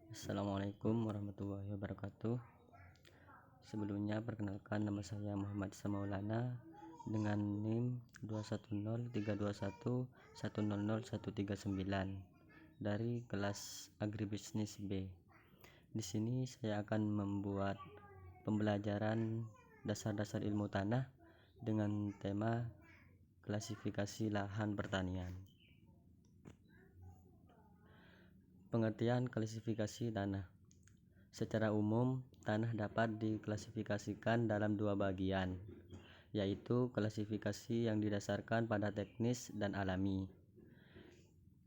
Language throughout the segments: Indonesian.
Assalamualaikum warahmatullahi wabarakatuh. Sebelumnya perkenalkan, nama saya Muhammad Samaulana dengan NIM 2103211000139 dari kelas Agribisnis B. Di sini saya akan membuat pembelajaran dasar-dasar ilmu tanah dengan tema klasifikasi lahan pertanian. Pengertian klasifikasi tanah. Secara umum, tanah dapat diklasifikasikan dalam dua bagian, yaitu klasifikasi yang didasarkan pada teknis dan alami.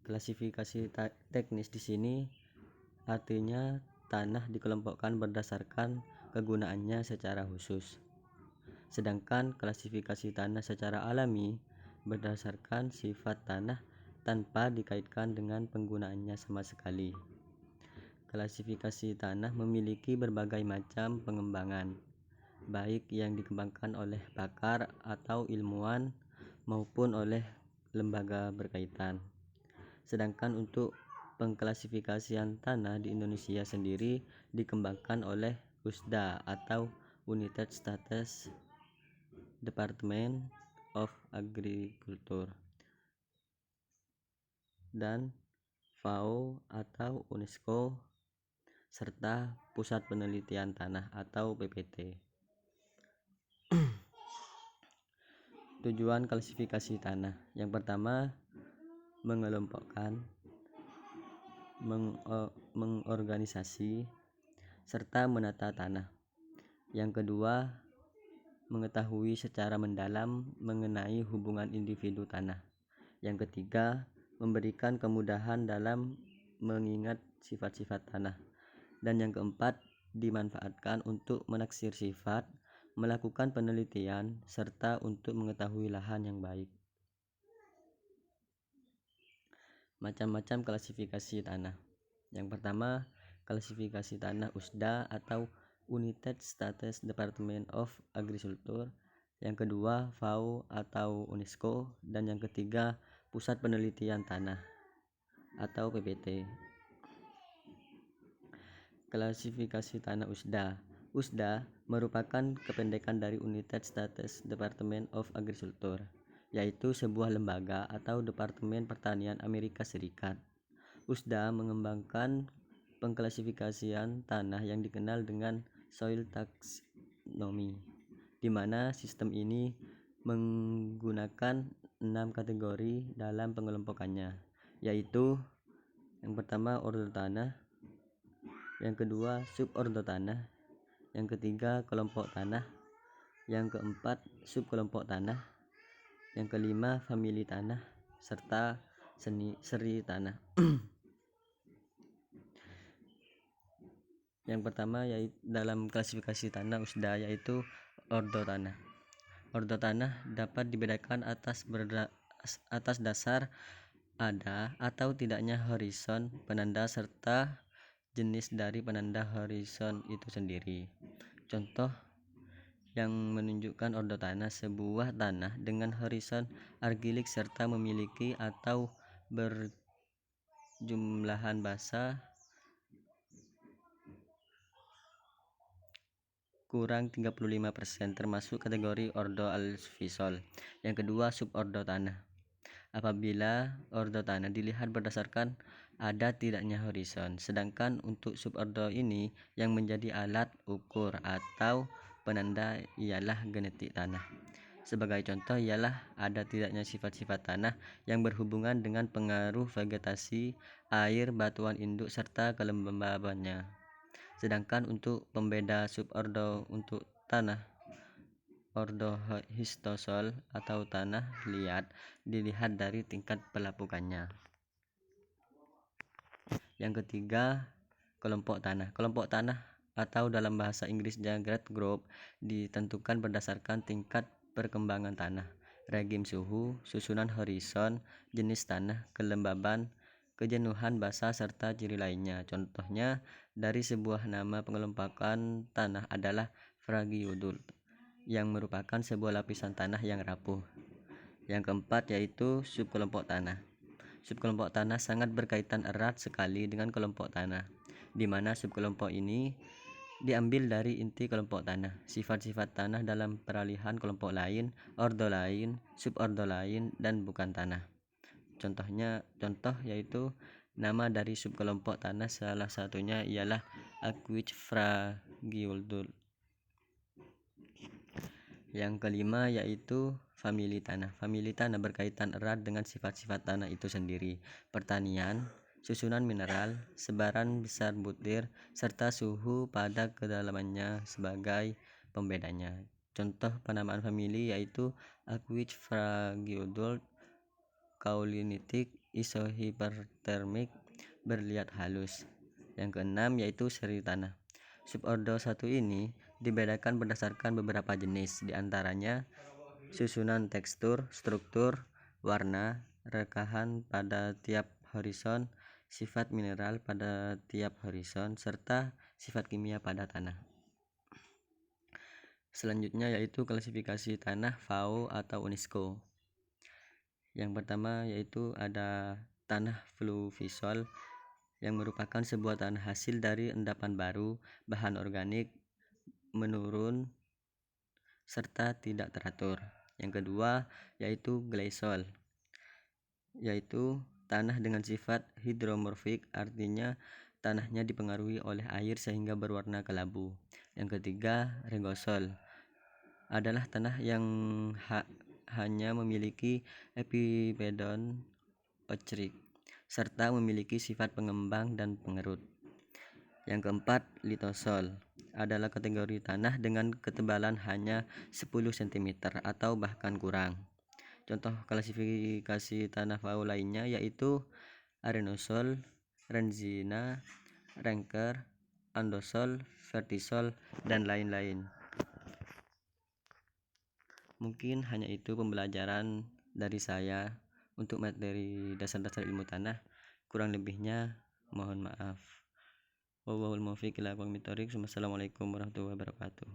Klasifikasi teknis di sini artinya tanah dikelompokkan berdasarkan kegunaannya secara khusus. Sedangkan klasifikasi tanah secara alami berdasarkan sifat tanah tanpa dikaitkan dengan penggunaannya sama sekali. Klasifikasi tanah memiliki berbagai macam pengembangan, baik yang dikembangkan oleh pakar atau ilmuwan maupun oleh lembaga berkaitan. Sedangkan untuk pengklasifikasian tanah di Indonesia sendiri dikembangkan oleh USDA atau United States Department of Agriculture dan FAO atau UNESCO serta Pusat Penelitian Tanah atau PPT. Tujuan klasifikasi tanah. Yang pertama, mengelompokkan, mengorganisasi, serta menata tanah. Yang kedua, mengetahui secara mendalam mengenai hubungan individu tanah. Yang ketiga, memberikan kemudahan dalam mengingat sifat-sifat tanah. Dan yang keempat, dimanfaatkan untuk menaksir sifat, melakukan penelitian, serta untuk mengetahui lahan yang baik. Macam-macam klasifikasi tanah. Yang pertama, klasifikasi tanah USDA atau United States Department of Agriculture. Yang kedua, FAO atau UNESCO. Dan yang ketiga, Pusat Penelitian Tanah atau PPT. Klasifikasi tanah USDA. USDA merupakan kependekan dari United States Department of Agriculture, yaitu sebuah lembaga atau Departemen Pertanian Amerika Serikat. USDA mengembangkan pengklasifikasian tanah yang dikenal dengan soil taxonomy, di mana sistem ini menggunakan 6 kategori dalam pengelompokannya, yaitu yang pertama ordo tanah, yang kedua subordo tanah, yang ketiga kelompok tanah, yang keempat subkelompok tanah, yang kelima famili tanah, serta seri tanah. Yang pertama yaitu dalam klasifikasi tanah USDA yaitu ordo tanah. Ordo tanah dapat dibedakan atas dasar ada atau tidaknya horizon penanda serta jenis dari penanda horizon itu sendiri. Contoh yang menunjukkan ordo tanah, sebuah tanah dengan horizon argilik serta memiliki atau berjumlahan basa kurang 35%, termasuk kategori ordo alfisol. Yang kedua, subordo tanah. Apabila ordo tanah dilihat berdasarkan ada tidaknya horizon, sedangkan untuk subordo ini yang menjadi alat ukur atau penanda ialah genetik tanah. Sebagai contoh ialah ada tidaknya sifat-sifat tanah yang berhubungan dengan pengaruh vegetasi, air, batuan induk, serta kelembabannya. Sedangkan untuk pembeda subordo untuk tanah ordo histosol atau tanah liat dilihat dari tingkat pelapukannya. Yang ketiga, kelompok tanah. Kelompok tanah atau dalam bahasa Inggrisnya grade group ditentukan berdasarkan tingkat perkembangan tanah, regim suhu, susunan horizon, jenis tanah, kelembaban, kejenuhan basa, serta ciri lainnya. Contohnya dari sebuah nama pengelompokan tanah adalah fragiodul, yang merupakan sebuah lapisan tanah yang rapuh. Yang keempat yaitu subkelompok tanah. Subkelompok tanah sangat berkaitan erat sekali dengan kelompok tanah. di mana subkelompok ini diambil dari inti kelompok tanah. Sifat-sifat tanah dalam peralihan kelompok lain, ordo lain, subordo lain, dan bukan tanah. Contoh yaitu nama dari subkelompok tanah, salah satunya ialah Aquic fragildul. Yang kelima yaitu famili tanah. Famili tanah berkaitan erat dengan sifat-sifat tanah itu sendiri, pertanian, susunan mineral, sebaran besar butir, serta suhu pada kedalamannya sebagai pembedanya. Contoh penamaan famili yaitu Aquic fragildul, kaolinitik, isohipertermik, berliat halus. Yang keenam yaitu seri tanah. Subordo 1 ini dibedakan berdasarkan beberapa jenis, diantaranya susunan, tekstur, struktur, warna, rekahan pada tiap horizon, sifat mineral pada tiap horizon, serta sifat kimia pada tanah. Selanjutnya yaitu klasifikasi tanah FAO atau UNESCO. Yang pertama yaitu ada tanah fluvial yang merupakan sebuah tanah hasil dari endapan baru, bahan organik menurun serta tidak teratur. Yang kedua yaitu gleisol, yaitu tanah dengan sifat hidromorfik, artinya tanahnya dipengaruhi oleh air sehingga berwarna kelabu. Yang ketiga regosol, adalah tanah yang hanya memiliki epipedon ochrik serta memiliki sifat pengembang dan pengerut. Yang keempat, litosol, adalah kategori tanah dengan ketebalan hanya 10 cm atau bahkan kurang. Contoh klasifikasi tanah FAO lainnya yaitu arenosol, renzina, renker, andosol, vertisol, dan lain-lain. Mungkin hanya itu pembelajaran dari saya untuk materi dasar-dasar ilmu tanah. Kurang lebihnya mohon maaf. Wallahul muwaffiq ila aqwamit thoriq. Wassalamualaikum warahmatullahi wabarakatuh.